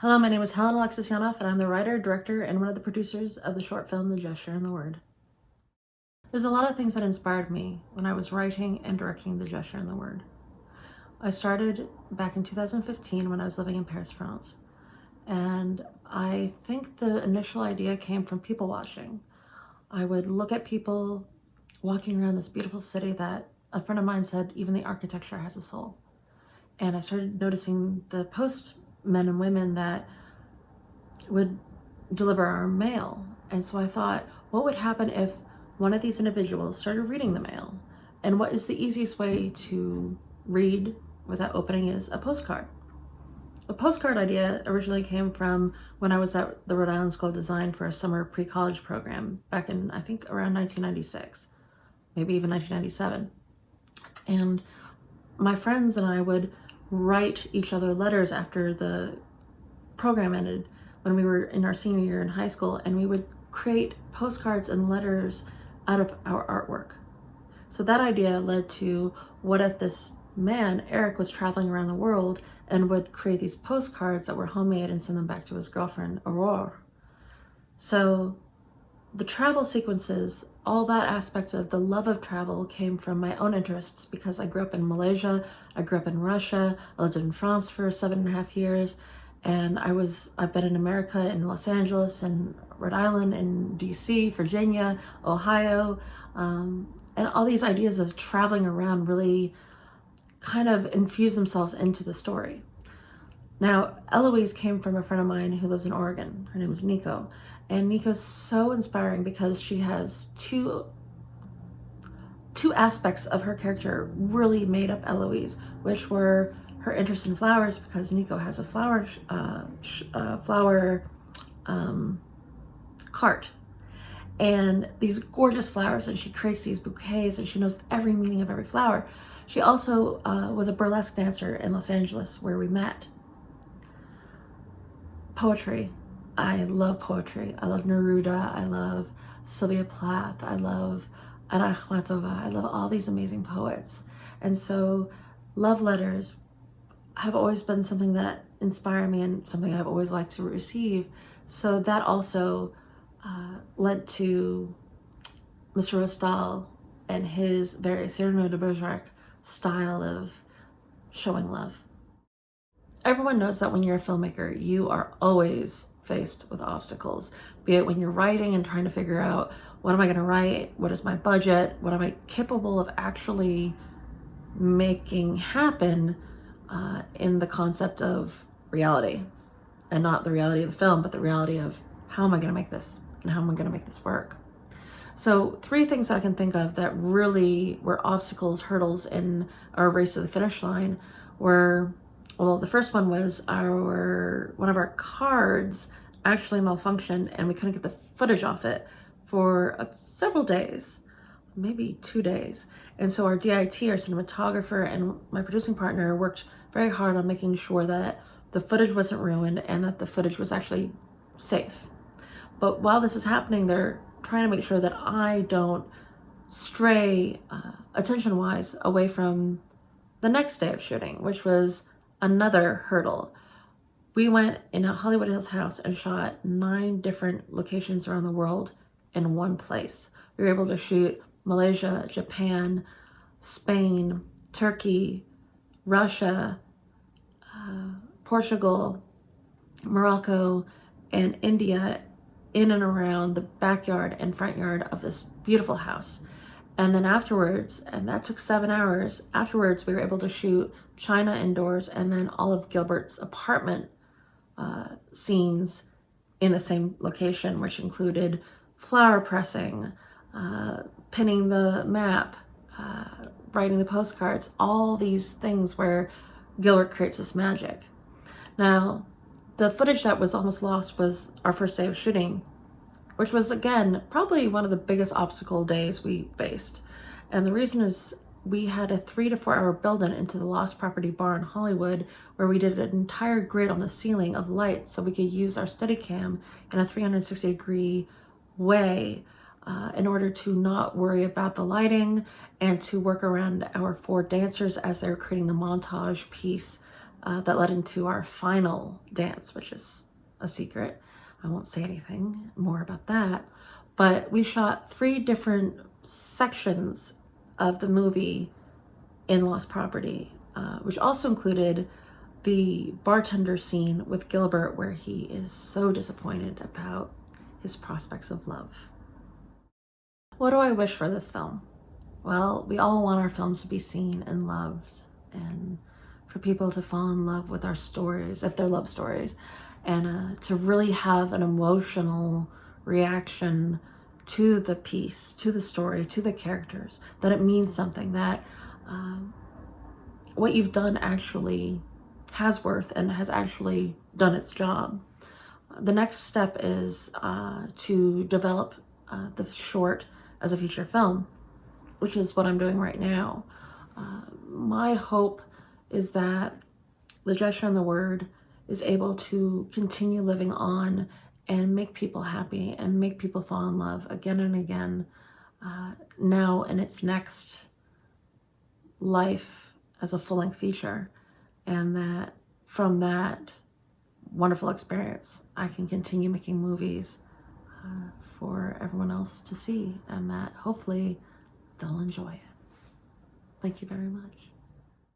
Hello, my name is Helen Alexis Yonov, and I'm the writer, director, and one of the producers of the short film, The Gesture and the Word. There's a lot of things that inspired me when I was writing and directing The Gesture and the Word. I started back in 2015 when I was living in Paris, France. And I think the initial idea came from people watching. I would look at people walking around this beautiful city that a friend of mine said even the architecture has a soul. And I started noticing the postmen and women that would deliver our mail. And so I thought, what would happen if one of these individuals started reading the mail? And what is the easiest way to read without opening is a postcard. The postcard idea originally came from when I was at the Rhode Island School of Design for a summer pre-college program back in, I think, around 1996, maybe even 1997. And my friends and I would write each other letters after the program ended when we were in our senior year in high school, and we would create postcards and letters out of our artwork. So that idea led to, what if this man, Eric, was traveling around the world and would create these postcards that were homemade and send them back to his girlfriend, Aurore. So the travel sequences, all that aspect of the love of travel came from my own interests, because I grew up in Malaysia, I grew up in Russia, I lived in France for 7.5 years, and I've been in America, in Los Angeles, and Rhode Island, and DC, Virginia, Ohio, and all these ideas of traveling around really kind of infused themselves into the story. Now, Eloise came from a friend of mine who lives in Oregon. Her name is Nico. And Nico's so inspiring because she has two aspects of her character really made up Eloise, which were her interest in flowers, because Nico has a flower cart. And these gorgeous flowers, and she creates these bouquets, and she knows every meaning of every flower. She also was a burlesque dancer in Los Angeles, where we met. Poetry. I love poetry. I love Neruda. I love Sylvia Plath. I love Anna Akhmatova. I love all these amazing poets. And so love letters have always been something that inspire me and something I've always liked to receive. So that also led to Mr. Rostalle and his very Cyrano de Bergerac style of showing love. Everyone knows that when you're a filmmaker, you are always faced with obstacles, be it when you're writing and trying to figure out, what am I going to write? What is my budget? What am I capable of actually making happen in the concept of reality, and not the reality of the film, but the reality of, how am I going to make this, and how am I going to make this work? So 3 things I can think of that really were obstacles, hurdles in our race to the finish line were, well, the first one was one of our cards actually malfunctioned, and we couldn't get the footage off it for several days, maybe 2 days. And so our DIT, our cinematographer, and my producing partner worked very hard on making sure that the footage wasn't ruined and that the footage was actually safe. But while this is happening, they're trying to make sure that I don't stray attention-wise away from the next day of shooting, which was another hurdle. We went in a Hollywood Hills house and shot 9 different locations around the world in one place. We were able to shoot Malaysia, Japan, Spain, Turkey, Russia, Portugal, Morocco, and India, in and around the backyard and front yard of this beautiful house. And then afterwards, and that took 7 hours, afterwards we were able to shoot China indoors, and then all of Gilbert's apartment scenes in the same location, which included flower pressing, pinning the map, writing the postcards, all these things where Gilbert creates this magic. Now, the footage that was almost lost was our first day of shooting, which was, again, probably one of the biggest obstacle days we faced. And the reason is, we had a 3 to 4 hour build-in into the Lost Property Bar in Hollywood, where we did an entire grid on the ceiling of lights so we could use our Steadicam in a 360-degree way in order to not worry about the lighting and to work around our 4 dancers as they were creating the montage piece that led into our final dance, which is a secret. I won't say anything more about that. But we shot 3 different sections of the movie in Lost Property, which also included the bartender scene with Gilbert, where he is so disappointed about his prospects of love. What do I wish for this film? Well, we all want our films to be seen and loved, and for people to fall in love with our stories, if they're love stories, and to really have an emotional reaction to the piece, to the story, to the characters, that it means something, that what you've done actually has worth and has actually done its job. The next step is to develop the short as a feature film, which is what I'm doing right now. My hope is that The Gesture and the Word is able to continue living on and make people happy and make people fall in love again and again, now in its next life as a full-length feature, and that from that wonderful experience I can continue making movies for everyone else to see, and that hopefully they'll enjoy it. Thank you very much.